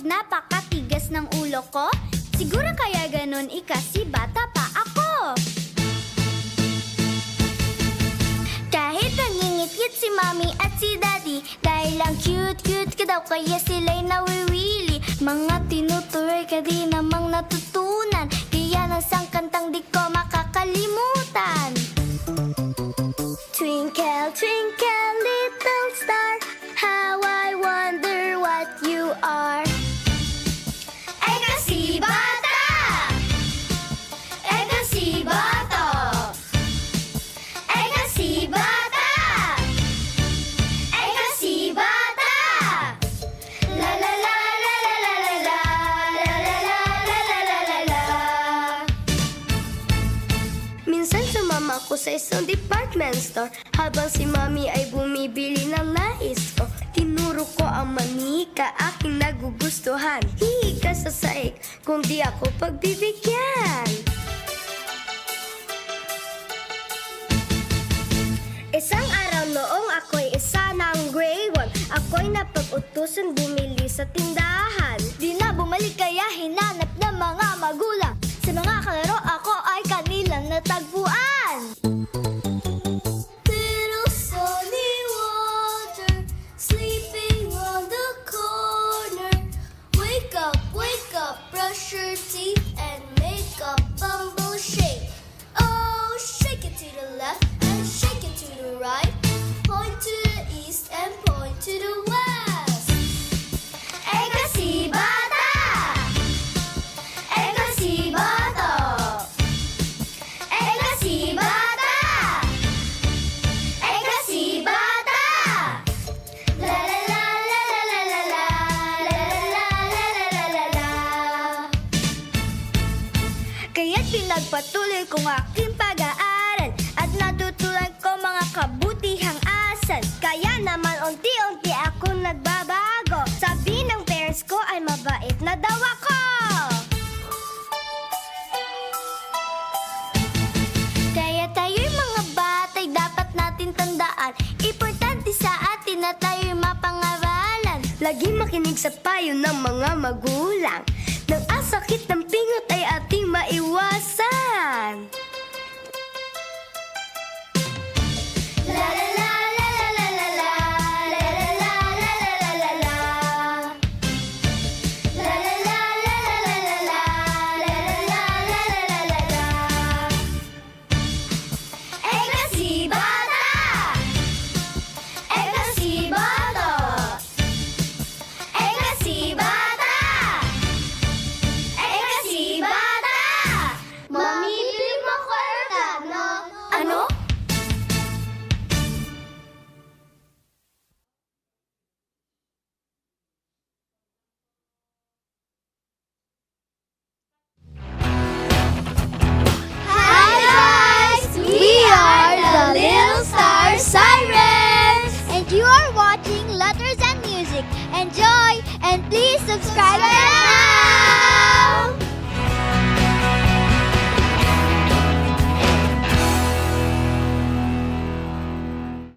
napakatigas ng ulo ko? Siguro kaya ganun ikasi bata pa ako. Kahit nangingit-ngit si Mommy at si Daddy, dahil lang cute-cute ka daw kaya sila'y nawiwili. Mga tinutuloy ka di namang natutunan, kaya ng sang kantang di ko makakalimutan. Twinkle, twinkle, little star, how I wonder what you are. Ay kasi bata! Ay kasi bata! Ay kasi bata! Ay kasi bata! La la la la la la la la la la la la la la la. Minsan sumama ko sa isang department store, habang si Mommy ay bumibili ng nais ko. Tinuro ko ang manika, aking nagugustuhan. Hihi ka sa saik kung di ako pagbibigyan. Isang araw noong ako'y isa ng grade 1, ako'y napag-utusan bumili sa tindahan. Di na bumalik kaya hinanap ng mga magulang. Sa mga kalaro ako ay kanilang natagpuan. Little sunny water sleeping on the corner. Wake up, brush your teeth and make a bumble shake. Oh, shake it to the left and shake it to the right. Point to the east and point to the west. Eh kasi bata! Eh kasi bata! Eh kasi bata! Eh kasi bata! La la la la la la la la la la la la la la. Kaya't pinagpatuloy kong aking pag-aaral at natutunan ko mga kabutihang asal. Kaya naman unti-unti ako nagbabago. Sabi ng parents ko ay mabait na daw ako. Kaya tayo'y mga batay dapat natin tandaan, importante sa atin na tayo'y mapangaralan. Laging makinig sa payo ng mga magulang, nang ang sakit ng pingot ay ating maiwasan.